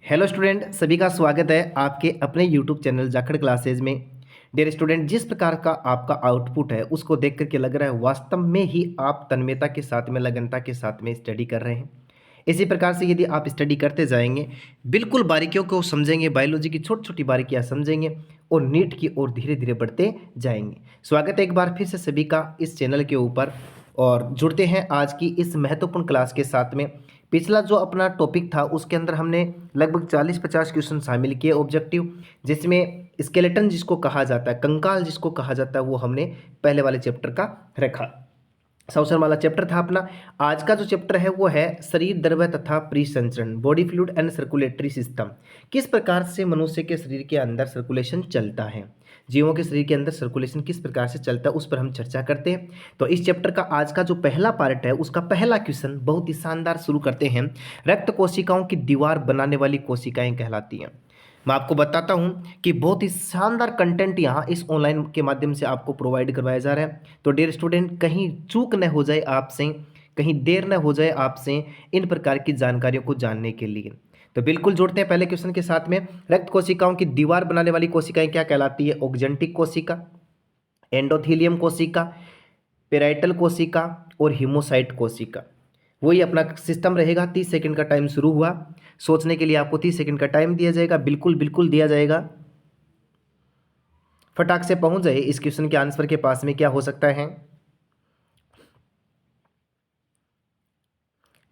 Hello student, सभी का स्वागत है आपके अपने यूट्यूब चैनल जाखड़ क्लासेज में। डियर स्टूडेंट, जिस प्रकार का आपका आउटपुट है उसको देख करके लग रहा है वास्तव में ही आप तन्मयता के साथ में, लगनता के साथ में स्टडी कर रहे हैं। इसी प्रकार से यदि आप स्टडी करते जाएंगे, बिल्कुल बारीकियों को समझेंगे, बायोलॉजी की छोटी छोटी बारीकियां समझेंगे और नीट की ओर धीरे धीरे बढ़ते जाएंगे। स्वागत है एक बार फिर से सभी का इस चैनल के ऊपर और जुड़ते हैं आज की इस महत्वपूर्ण क्लास के साथ में। पिछला जो अपना टॉपिक था उसके अंदर हमने लगभग 40-50 क्वेश्चन शामिल किए ऑब्जेक्टिव, जिसमें स्केलेटन जिसको कहा जाता है, कंकाल जिसको कहा जाता है, वो हमने पहले वाले चैप्टर का रखा। सबसे वाला चैप्टर था अपना। आज का जो चैप्टर है वो है शरीर द्रव्य तथा परिसंचरण, body fluid and circulatory system. किस प्रकार से मनुष्य के शरीर के अंदर सर्कुलेशन चलता है, जीवों के शरीर के अंदर सर्कुलेशन किस प्रकार से चलता है, उस पर हम चर्चा करते हैं। तो इस चैप्टर का आज का जो पहला पार्ट है उसका पहला क्वेश्चन बहुत ही शानदार शुरू करते हैं। रक्त कोशिकाओं की दीवार बनाने वाली कोशिकाएं कहलाती हैं। मैं आपको बताता हूं कि बहुत ही शानदार कंटेंट यहाँ इस ऑनलाइन के माध्यम से आपको प्रोवाइड करवाया जा रहा है। तो डियर स्टूडेंट, कहीं चूक न हो जाए आपसे, कहीं देर न हो जाए आपसे इन प्रकार की जानकारियों को जानने के लिए। तो बिल्कुल जोड़ते हैं पहले क्वेश्चन के साथ में। रक्त कोशिकाओं की दीवार बनाने वाली कोशिकाएं क्या कहलाती है? ऑक्जेंटिक कोशिका, एंडोथीलियम कोशिका, पेराइटल कोशिका और हीमोसाइट कोशिका। वही अपना सिस्टम रहेगा। 30 सेकंड का टाइम शुरू हुआ। सोचने के लिए आपको 30 सेकंड का टाइम दिया जाएगा, बिल्कुल बिल्कुल दिया जाएगा। फटाक से पहुंच जाइए इस क्वेश्चन के आंसर के पास में। क्या हो सकता है?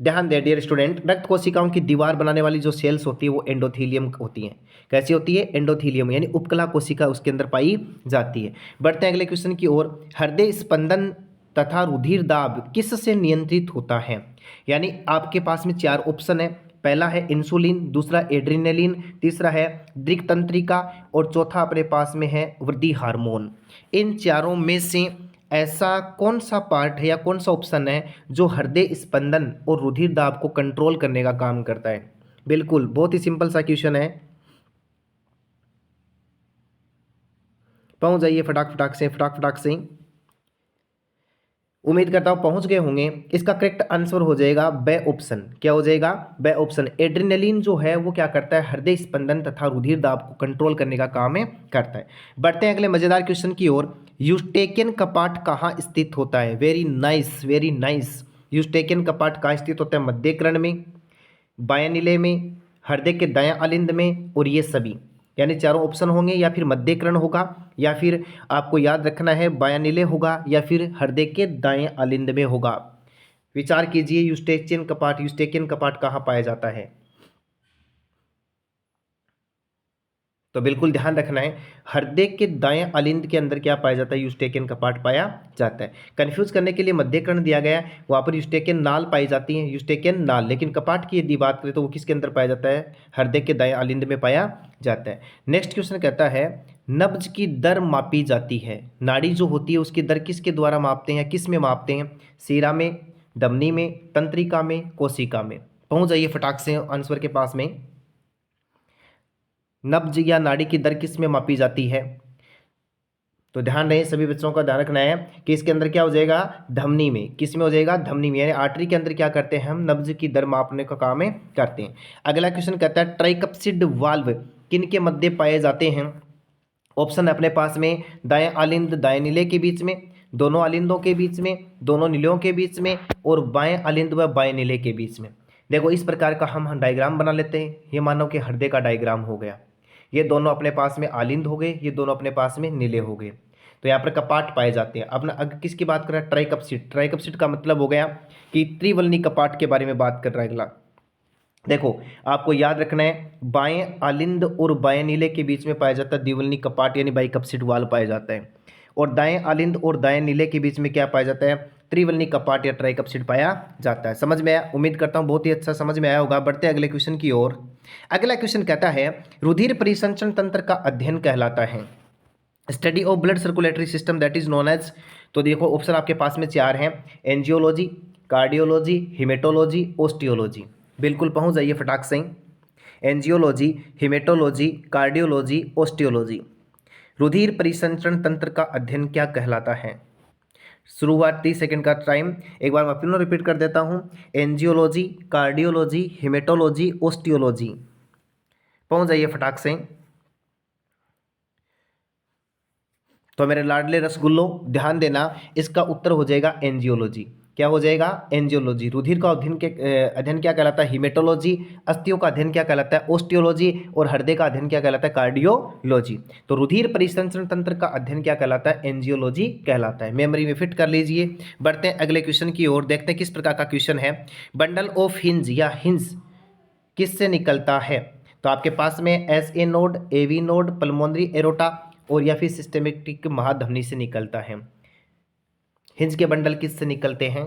ध्यान दे डियर स्टूडेंट, रक्त कोशिकाओं की दीवार बनाने वाली जो सेल्स होती है वो एंडोथीलियम होती हैं। कैसी होती है? एंडोथीलियम, यानी उपकला कोशिका उसके अंदर पाई जाती है। बढ़ते हैं अगले क्वेश्चन की ओर। हृदय स्पंदन तथा रुधिर दाब किससे नियंत्रित होता है? यानी आपके पास में 4 ऑप्शन है। पहला है इंसुलिन, दूसरा एड्रिनलिन, तीसरा है दृक तंत्रिका और चौथा अपने पास में है वृद्धि हार्मोन। इन चारों में से ऐसा कौन सा पार्ट है या कौन सा ऑप्शन है जो हृदय स्पंदन और रुधिर दाब को कंट्रोल करने का काम करता है? बिल्कुल बहुत ही सिंपल सा क्वेश्चन है। पहुंच जाइए फटाक फटाक से, फटाक फटाक से। उम्मीद करता हूं पहुंच गए होंगे। इसका करेक्ट आंसर हो जाएगा बे ऑप्शन। क्या हो जाएगा? B option. एड्रिनलिन जो है वो क्या करता है? हृदय स्पंदन तथा रुधिर दाब को कंट्रोल करने का काम है करता है। बढ़ते हैं अगले मजेदार क्वेश्चन की ओर। यूस्टेकियन कपाट कहाँ स्थित होता है? Very nice, very nice. Eustachian कपाट कहाँ स्थित होता है? मध्यकर्ण में, बाएं नीले में, हृदय के दायां अलिंद में और ये सभी, यानी चारों ऑप्शन होंगे। या फिर मध्यकर्ण होगा, या फिर आपको याद रखना है बायां नीले होगा, या फिर हृदय के दाएं अलिंद में होगा। विचार कीजिए, यूस्टेकियन कपाट कहाँ पाया जाता है? तो बिल्कुल ध्यान रखना है, हृदय के दाएं अलिंद के अंदर क्या पाया जाता है? यूस्टेकियन कपाट पाया जाता है। कंफ्यूज करने के लिए मध्यकर्ण दिया गया है, वहाँ पर यूस्टेकियन नाल पाई जाती है, यूस्टेकियन नाल। लेकिन कपाट की यदि बात करें तो वो किसके अंदर पाया जाता है? हृदय के दाएं अलिंद में पाया जाता है। नेक्स्ट क्वेश्चन कहता है, नब्ज की दर मापी जाती है। नाड़ी जो होती है उसकी दर किसके द्वारा मापते हैं, किस में मापते हैं? सीरा में, धमनी में, तंत्रिका में, कोशिका में। पहुंच जाइए फटाक से आंसर के पास में। नब्ज या नाड़ी की दर किस में मापी जाती है? तो ध्यान रहे, सभी बच्चों का ध्यान रखना है कि इसके अंदर क्या हो जाएगा? धमनी में। किस में हो जाएगा? धमनी में, यानी आर्टरी के अंदर क्या करते हैं हम? नब्ज की दर मापने का काम है करते हैं। अगला क्वेश्चन कहता है, ट्राइकप्सिड वाल्व किन के मध्य पाए जाते हैं? ऑप्शन अपने पास में दाएं अलिंद दाएं नीले के बीच में, दोनों अलिंदों के बीच में, दोनों नीलों के बीच में और बाएं अलिंद व बाएं नीले के बीच में। देखो इस प्रकार का हम डायग्राम बना लेते हैं। ये मानो कि हृदय का डायग्राम हो गया। ये दोनों अपने पास में आलिंद हो गए, ये दोनों अपने पास में नीले हो गए। तो यहाँ पर कपाट पाए जाते हैं। अपना अगर किसकी बात कर रहा है? ट्राइकप्सिड। ट्राइकप्सिड का मतलब हो गया कि त्रिवलनी कपाट के बारे में बात कर रहा है अगला। देखो आपको याद रखना है, बाएं अलिंद और बाएं नीले के बीच में पाया जाता है द्विवलनी कपाट, यानी बाइकप्सिड वाल पाया जाता है। और दाएं अलिंद और दाएं नीले के बीच में क्या पाया जाता है? त्रिवलनी कपाट या ट्राइकप्सिड पाया जाता है। समझ में आया? उम्मीद करता हूं बहुत ही अच्छा समझ में आया होगा। बढ़ते हैं अगले क्वेश्चन की ओर। अगला क्वेश्चन कहता है, रुधिर परिसंचरण तंत्र का अध्ययन कहलाता है। Study of blood circulatory system that is known as. तो देखो ऑप्शन आपके पास में 4 हैं। Angiology, cardiology, hematology, osteology. बिल्कुल पहुंच जाइए फटाक से। Angiology, hematology, cardiology, osteology. रुधिर परिसंचरण तंत्र का अध्ययन क्या कहलाता है? शुरुआत 30 सेकंड का टाइम। एक बार मैं फिर रिपीट कर देता हूं। Angiology, cardiology, hematology, osteology. पहुंच जाइए फटाक से। तो मेरे लाडले रसगुल्लो ध्यान देना, इसका उत्तर हो जाएगा एंजियोलॉजी। क्या हो जाएगा? एंजियोलॉजी। रुधिर का अध्ययन क्या कहलाता है? हीमेटोलॉजी। अस्थियों का अध्ययन क्या कहलाता है? ऑस्टियोलॉजी। और हृदय का अध्ययन क्या कहलाता है? कार्डियोलॉजी। तो रुधिर परिसंचरण तंत्र का अध्ययन क्या कहलाता है? एंजियोलॉजी कहलाता है। मेमोरी में फिट कर लीजिए। बढ़ते हैं अगले क्वेश्चन की ओर, देखते हैं किस प्रकार का क्वेश्चन है। बंडल ऑफ हिंज या हिंज किससे निकलता है? तो आपके पास में S A node, A V node, pulmonary aorta और या फिर सिस्टेमेटिक महाधमनी से निकलता है। हिंज के बंडल किससे निकलते हैं?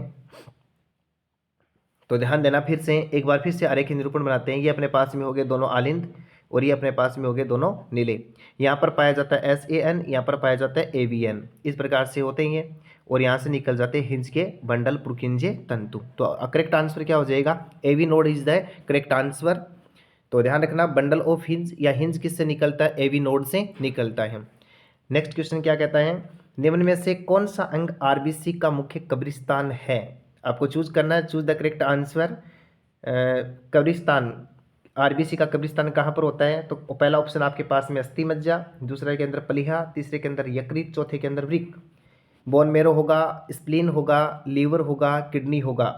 तो ध्यान देना, फिर से एक बार फिर से आरेखीय निरूपण बनाते हैं। ये अपने पास में हो गए दोनों आलिंद और ये अपने पास में हो गए दोनों नीले। यहाँ पर पाया जाता है एस ए एन, यहाँ पर पाया जाता है ए वी एन। इस प्रकार से होते हैं ये, और यहाँ से निकल जाते हैं हिंज के बंडल पुरकिंजे तंतु। तो करेक्ट आंसर क्या हो जाएगा? A V node is the correct answer. तो ध्यान रखना, बंडल ऑफ हिंज या हिंज किससे निकलता है? एवी नोड से निकलता है। नेक्स्ट क्वेश्चन क्या कहता है? निम्न में से कौन सा अंग आरबीसी का मुख्य कब्रिस्तान है? आपको चूज करना है, चूज द करेक्ट आंसर। कब्रिस्तान, आरबीसी का कब्रिस्तान कहाँ पर होता है? तो पहला ऑप्शन आपके पास में अस्थि मज्जा, दूसरे के अंदर प्लीहा, तीसरे के अंदर यकृत, चौथे के अंदर वृक्क। बोन मेरो होगा, स्प्लीन होगा, लीवर होगा, किडनी होगा।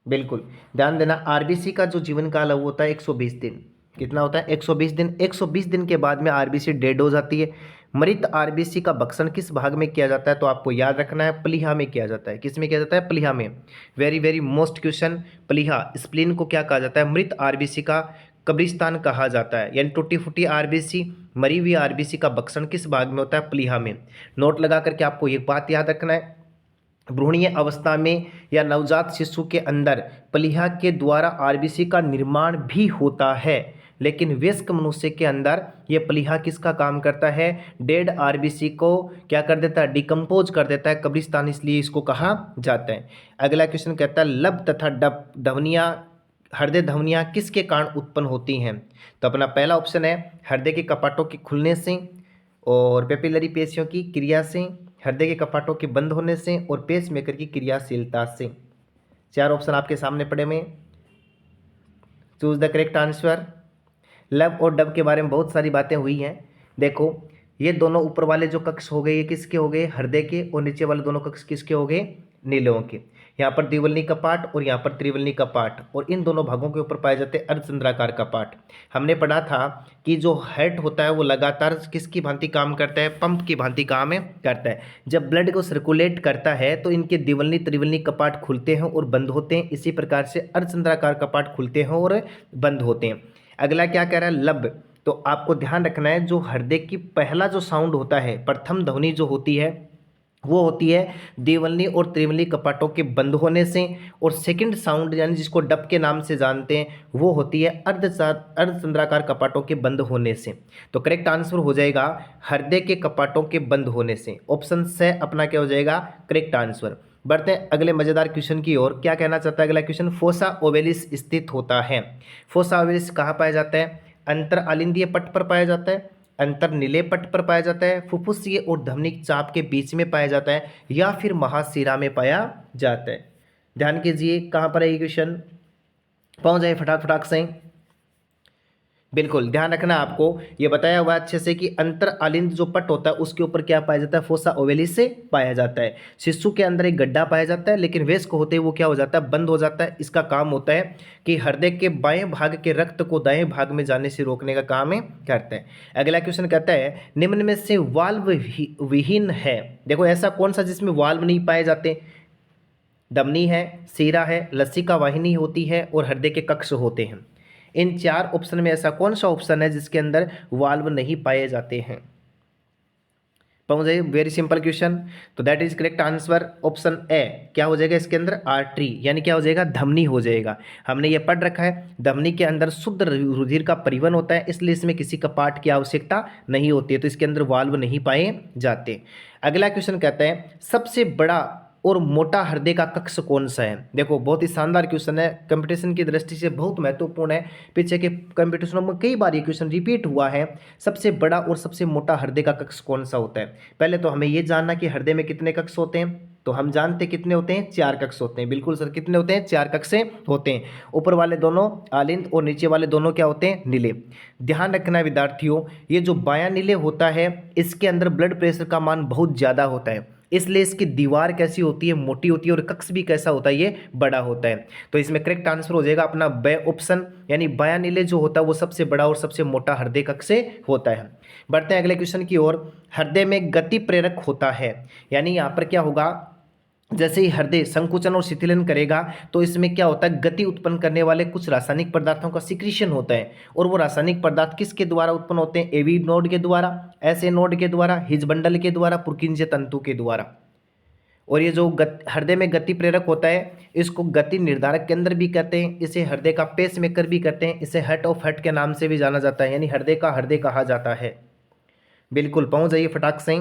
बिल्कुल ध्यान देना, आरबीसी का जो जीवन काल है वो होता है 120 दिन। कितना होता है? 120 दिन। 120 दिन के बाद में आरबीसी डेड हो जाती है। मृत आरबीसी का भक्षण किस भाग में किया जाता है? तो आपको याद रखना है, प्लीहा में किया जाता है। किस में किया जाता है? प्लीहा में। वेरी वेरी मोस्ट क्वेश्चन, प्लीहा। स्प्लीन को क्या कहा जाता है? मृत आरबीसी का कब्रिस्तान कहा जाता है। यानी टूटी फूटी आरबीसी, मरी हुई आरबीसी का भक्षण किस भाग में होता है? प्लीहा में। नोट लगा करके आपको ये बात याद रखना है, भ्रूणीय अवस्था में या नवजात शिशु के अंदर प्लीहा के द्वारा आरबीसी का निर्माण भी होता है, लेकिन वयस्क मनुष्य के अंदर ये प्लीहा किसका काम करता है? डेड आरबीसी को क्या कर देता है? डिकम्पोज कर देता है। कब्रिस्तान इसलिए इसको कहा जाता है। अगला क्वेश्चन कहता है, लब तथा डप ध्वनियाँ, हृदय ध्वनियाँ किसके कारण उत्पन्न होती हैं? तो अपना पहला ऑप्शन है हृदय के कपाटों के खुलने से और पेपिलरी पेशियों की क्रिया से, हृदय के कपाटों के बंद होने से और पेसमेकर की क्रियाशीलता से। चार ऑप्शन आपके सामने पड़े हुए, चूज द करेक्ट आंसर। लब और डब के बारे में बहुत सारी बातें हुई हैं। देखो, ये दोनों ऊपर वाले जो कक्ष हो गए ये किसके हो गए? हृदय के। और नीचे वाले दोनों कक्ष किसके हो गए? नीलों के। यहाँ पर द्विवल्नी कपाट और यहाँ पर त्रिवल्नी कपाट, और इन दोनों भागों के ऊपर पाए जाते हैं अर्धचंद्राकार कपाट। हमने पढ़ा था कि जो हार्ट होता है वो लगातार किसकी भांति काम करता है? पंप की भांति काम करता है। जब ब्लड को सर्कुलेट करता है तो इनके द्विवल्नी त्रिवल्नी कपाट खुलते हैं और बंद होते हैं। इसी प्रकार से अर्धचंद्राकार कपाट खुलते हैं और बंद होते हैं। अगला क्या कह रहा है? लब। तो आपको ध्यान रखना है, जो हृदय की पहला जो साउंड होता है, प्रथम ध्वनि जो होती है वो होती है द्विवल्नी और त्रिवल्नी कपाटों के बंद होने से, और सेकंड साउंड यानी जिसको डब के नाम से जानते हैं वो होती है अर्धचंद्राकार कपाटों के बंद होने से। तो करेक्ट आंसर हो जाएगा हृदय के कपाटों के बंद होने से। ऑप्शन से अपना क्या हो जाएगा? Correct answer. बढ़ते हैं अगले मजेदार क्वेश्चन की ओर। क्या कहना चाहता है अगला क्वेश्चन? फोसा ओवेलिस स्थित होता है। फोसा ओवेलिस कहाँ पाया जाता है? अंतर आलिंदीय पट्ट पर पाया जाता है, अंतर नीले पट्ट पर पाया जाता है, फुफ्फुसीय और ध्वनिक चाप के बीच में पाया जाता है, या फिर महाशिरा में पाया जाता है। ध्यान कीजिए कहाँ पर है ये क्वेश्चन, पहुंच जाए फटाक फटाक से। बिल्कुल ध्यान रखना, आपको ये बताया हुआ अच्छे से कि अंतर आलिंद जो पट होता है उसके ऊपर क्या पाया जाता है? फोसा ओवेलिस से पाया जाता है। शिशु के अंदर एक गड्ढा पाया जाता है, लेकिन वयस्क होते ही वो क्या हो जाता है? बंद हो जाता है। इसका काम होता है कि हृदय के बाएं भाग के रक्त को दाएं भाग में जाने से रोकने का काम करता है। अगला क्वेश्चन कहता है, निम्न में से वाल्व विहीन है। देखो, ऐसा कौन सा जिसमें वाल्व नहीं पाए जाते? धमनी है, सीरा है, लसिका वाहिनी होती है और हृदय के कक्ष होते हैं। इन चार ऑप्शन में ऐसा कौन सा ऑप्शन है जिसके अंदर वाल्व नहीं पाए जाते हैं? पहुंच जाइए, वेरी सिंपल क्वेश्चन। तो that is correct answer option A. क्या हो जाएगा इसके अंदर? आर्टरी, यानी क्या हो जाएगा? धमनी हो जाएगा। हमने ये पढ़ रखा है, धमनी के अंदर शुद्ध रुधिर का परिवहन होता है, इसलिए इसमें किसी कपाट की आवश्यकता नहीं होती है, तो इसके अंदर वाल्व नहीं पाए जाते। अगला क्वेश्चन कहता है, सबसे बड़ा और मोटा हृदय का कक्ष कौन सा है? देखो, बहुत ही शानदार क्वेश्चन है, कंपटीशन की दृष्टि से बहुत महत्वपूर्ण है। पीछे के कंपटीशनों में कई बार ये क्वेश्चन रिपीट हुआ है। सबसे बड़ा और सबसे मोटा हृदय का कक्ष कौन सा होता है? पहले तो हमें ये जानना कि हृदय में कितने कक्ष होते हैं। तो हम जानते कितने होते हैं, 4 कक्ष होते हैं। बिल्कुल सर, कितने होते हैं, 4 कक्ष होते हैं। ऊपर वाले दोनों आलिंद और नीचे वाले दोनों क्या होते हैं, नीले। ध्यान रखना विद्यार्थियों, ये जो बायां नीले होता है इसके अंदर ब्लड प्रेशर का मान बहुत ज़्यादा होता है, इसलिए इसकी दीवार कैसी होती है, मोटी होती है, और कक्ष भी कैसा होता है, ये बड़ा होता है। तो इसमें करेक्ट आंसर हो जाएगा अपना ब ऑप्शन, यानी बायां नीले जो होता है वो सबसे बड़ा और सबसे मोटा हृदय कक्ष होता है। बढ़ते हैं अगले क्वेश्चन की ओर। हृदय में गति प्रेरक होता है, यानी यहाँ पर क्या होगा, जैसे ही हृदय संकुचन और शिथिलन करेगा तो इसमें क्या होता है, गति उत्पन्न करने वाले कुछ रासायनिक पदार्थों का सिक्रीशन होता है, और वो रासायनिक पदार्थ किसके द्वारा उत्पन्न होते हैं, एवी नोड के द्वारा, एसए नोड के द्वारा, हिजबंडल के द्वारा, पुरकिंजे तंतु के द्वारा। और ये जो हृदय में गति प्रेरक होता है इसको गति निर्धारक केंद्र भी कहते हैं, इसे हृदय का पेस मेकर भी कहते हैं, इसे हार्ट ऑफ हार्ट के नाम से भी जाना जाता है, यानी हृदय का हृदय कहा जाता है। बिल्कुल पहुंच जाइए फटाक से।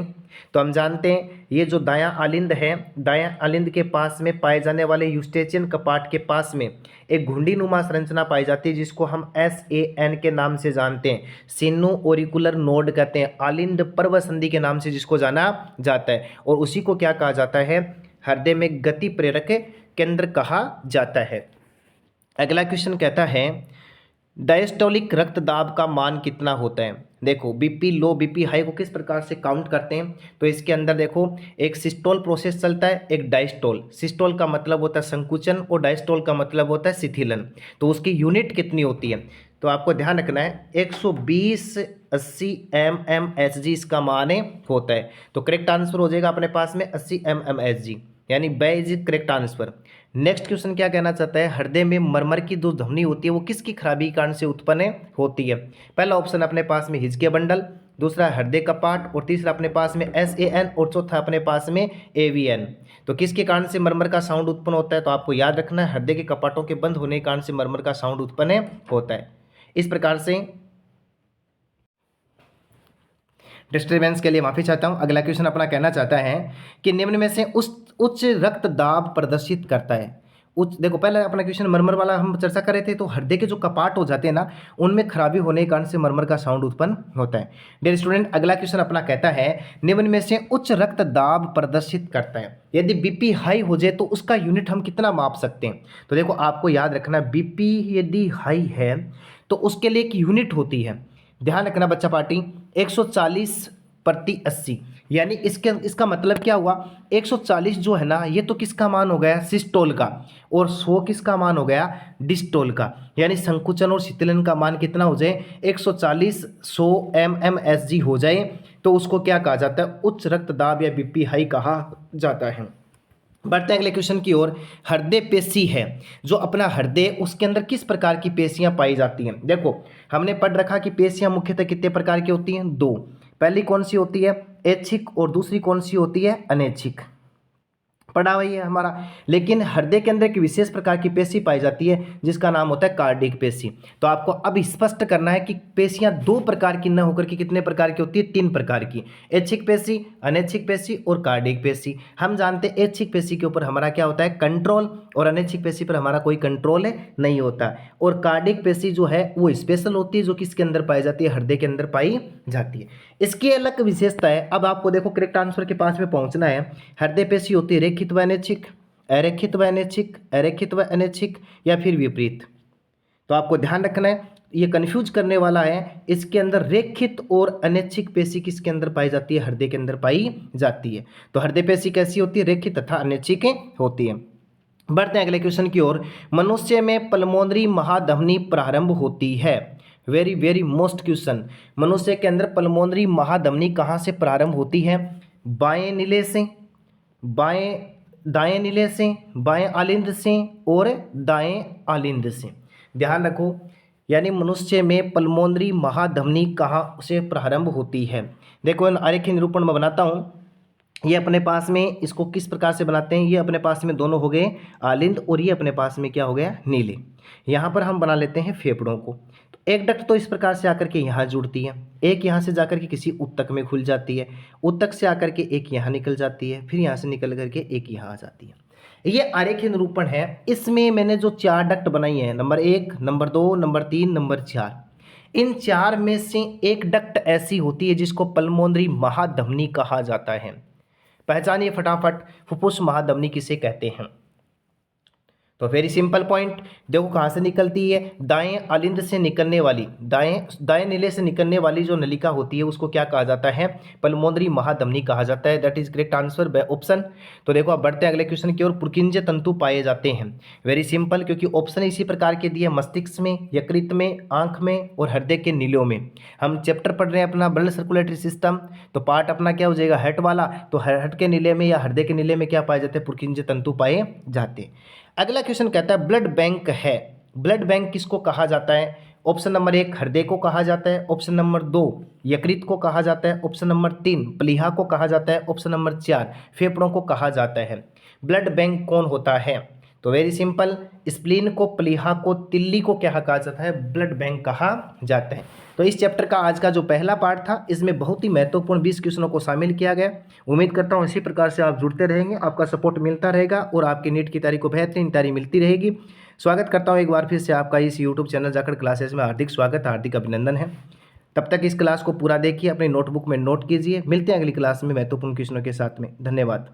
तो हम जानते हैं ये जो दायां आलिंद है, दायां आलिंद के पास में पाए जाने वाले यूस्टेचियन कपाट के पास में एक घुंडी नुमा संरचना पाई जाती है जिसको हम SAN के नाम से जानते हैं, सिनो ओरिकुलर नोड कहते हैं, आलिंद पर्व संधि के नाम से जिसको जाना जाता है, और उसी को क्या कहा जाता है, हृदय में गति प्रेरक केंद्र कहा जाता है। अगला क्वेश्चन कहता है डायस्टोलिक रक्तदाब का मान कितना होता है। देखो बीपी लो बीपी हाई को किस प्रकार से काउंट करते हैं, तो इसके अंदर देखो एक सिस्टोल प्रोसेस चलता है, एक डायस्टोल। सिस्टोल का मतलब होता है संकुचन और डायस्टोल का मतलब होता है शिथिलन। तो उसकी यूनिट कितनी होती है, तो आपको ध्यान रखना है 120/80 mmHg इसका मान होता है। तो करेक्ट आंसर हो जाएगा अपने पास में 80 mmHg, यानी ब is correct answer. Next question क्या कहना चाहता है, हृदय में मरमर की जो ध्वनि होती है वो किसकी खराबी के कारण से उत्पन्न होती है। पहला ऑप्शन अपने पास में हिज के बंडल, दूसरा हृदय कपाट, और तीसरा अपने पास में SAN, और चौथा अपने पास में AVN। तो किसके कारण से मरमर का साउंड उत्पन्न होता है, तो आपको याद रखना है हृदय के कपाटों के बंद होने के कारण से मरमर का साउंड उत्पन्न होता है। इस प्रकार से डिस्टर्बेंस के लिए माफी चाहता हूं। अगला क्वेश्चन अपना कहना चाहता है कि निम्न में से उच्च रक्तदाब प्रदर्शित करता है। उच्च, देखो पहले अपना क्वेश्चन मरमर वाला हम चर्चा कर रहे थे, तो हृदय के जो कपाट हो जाते हैं ना उनमें खराबी होने के कारण से मरमर का साउंड उत्पन्न होता है। डियर स्टूडेंट, अगला क्वेश्चन अपना कहता है निम्न में से उच्च रक्तदाब प्रदर्शित करता है, यदि बीपी हाई हो जाए तो उसका यूनिट हम कितना माप सकते हैं। तो देखो आपको याद रखना, बीपी यदि हाई है तो उसके लिए एक यूनिट होती है, ध्यान रखना बच्चा पार्टी, 140/80, यानी इसका मतलब क्या हुआ, 140 जो है ना ये तो किसका मान हो गया, सिस्टोल का, और 100 किसका मान हो गया, डिस्टोल का। यानी संकुचन और शीतलन का मान कितना हो जाए, 140/100 mmHg हो जाए तो उसको क्या कहा जाता है, उच्च रक्तदाब या बीपी हाई कहा जाता है। बढ़ते हैं अगले क्वेश्चन की ओर। हृदय पेशी है जो अपना हृदय, उसके अंदर किस प्रकार की पेशियां पाई जाती हैं। देखो हमने पढ़ रखा कि पेशियां मुख्यतः कितने प्रकार की होती हैं, 2। पहली कौन सी होती है, ऐच्छिक, और दूसरी कौन सी होती है, अनैच्छिक, पढ़ा हुआ है हमारा। लेकिन हृदय के अंदर एक विशेष प्रकार की पेशी पाई जाती है जिसका नाम होता है कार्डिक पेशी। तो आपको अब स्पष्ट करना है कि पेशियां 2 प्रकार की न होकर के कितने प्रकार की होती है, 3 प्रकार की, ऐच्छिक पेशी, अनैच्छिक पेशी और कार्डिक पेशी। हम जानते हैं ऐच्छिक पेशी के ऊपर हमारा क्या होता है, कंट्रोल, और अनैच्छिक पेशी पर हमारा कोई कंट्रोल नहीं होता। और कार्डिक पेशी जो है वो स्पेशल होती है, जो किसके अंदर पाई जाती है, हृदय के अंदर पाई जाती है। इसकी अलग विशेषता है। अब आपको देखो करेक्ट आंसर के पास में पहुंचना है। हृदय पेशी होती है रेखित व अनैच्छिक, अरेखित व अनैच्छिक, अरेखित व अनैच्छिक, या फिर विपरीत। तो आपको ध्यान रखना है, ये कंफ्यूज करने वाला है। इसके अंदर रेखित और अनैच्छिक पेशी किसके अंदर पाई जाती है, हृदय के अंदर पाई जाती है। तो हृदय पेशी कैसी होती है, रेखित तथा अनैच्छिक होती है। बढ़ते हैं अगले क्वेश्चन की ओर। मनुष्य में पल्मोनरी महाधमनी प्रारंभ होती है, वेरी वेरी मोस्ट क्वेश्चन। मनुष्य के अंदर पल्मोनरी महाधमनी कहाँ से प्रारंभ होती है, बाएं नीले से, दाएं नीले से, बाएं आलिंद से, और दाएं आलिंद से। ध्यान रखो, यानी मनुष्य में पल्मोनरी महाधमनी कहाँ से प्रारंभ होती है। देखो आरेखीय निरूपण में बनाता हूँ। ये अपने पास में इसको किस प्रकार से बनाते हैं, ये अपने पास में दोनों हो गए आलिंद, और ये अपने पास में क्या हो गया, नीले। यहाँ पर हम बना लेते हैं फेफड़ों को। तो एक डक्ट तो इस प्रकार से आकर के यहाँ जुड़ती है, एक यहाँ से जाकर के किसी उत्तक में खुल जाती है, उत्तक से आकर के एक यहाँ निकल जाती है, फिर यहाँ से निकल करके एक यहाँ आ जाती है। ये आरेखीय निरूपण है। इसमें मैंने जो 4 डक्ट बनाई है, नंबर 1, नंबर 2, नंबर 3, नंबर 4, इन 4 में से एक डक्ट ऐसी होती है जिसको पल्मोनरी महाधमनी कहा जाता है। पहचानिए फटाफट, फुफ्फुस महाधमनी किसे कहते हैं? तो वेरी सिंपल पॉइंट, देखो कहाँ से निकलती है, दाएं अलिंद से निकलने वाली, दाएं नीले से निकलने वाली जो नलिका होती है उसको क्या कहा जाता है? पल्मोनरी महाधमनी कहा जाता है। That is correct answer by option. तो देखो अब बढ़ते हैं अगले क्वेश्चन की ओर। पुरकिंजे तंतु पाए जाते हैं, वेरी सिंपल, क्योंकि ऑप्शन इसी प्रकार के दिए, मस्तिष्क में, यकृत में, आंख में और हृदय के नीलों में। हम चैप्टर पढ़ रहे हैं अपना ब्लड सर्कुलेटरी सिस्टम, तो पार्ट अपना क्या हो जाएगा? हर्ट वाला। तो हर्ट के नीले में या हृदय के नीले में क्या पाए जाते हैं? पुरकिंजे तंतु पाए जाते हैं। अगला क्वेश्चन कहता है ब्लड बैंक है, ब्लड बैंक किसको कहा जाता है? ऑप्शन नंबर 1 हृदय को कहा जाता है, ऑप्शन नंबर 2 यकृत को कहा जाता है, ऑप्शन नंबर 3 प्लीहा को कहा जाता है, ऑप्शन नंबर 4 फेफड़ों को कहा जाता है। ब्लड बैंक कौन होता है? तो वेरी सिंपल, स्प्लीन को, प्लीहा को, तिल्ली को क्या कहा जाता है? ब्लड बैंक कहा जाता है। तो इस चैप्टर का आज का जो पहला पार्ट था, इसमें बहुत ही महत्वपूर्ण 20 क्वेश्चनों को शामिल किया गया। उम्मीद करता हूँ इसी प्रकार से आप जुड़ते रहेंगे, आपका सपोर्ट मिलता रहेगा और आपकी नीट की तैयारी को बेहतरीन तैयारी मिलती रहेगी। स्वागत करता हूँ एक बार फिर से आपका इस यूट्यूब चैनल जाखड़ क्लासेस में, हार्दिक स्वागत, हार्दिक अभिनंदन है। तब तक इस क्लास को पूरा देखिए, अपनी नोटबुक में नोट कीजिए। मिलते हैं अगली क्लास में महत्वपूर्ण क्वेश्चनों के साथ में। धन्यवाद।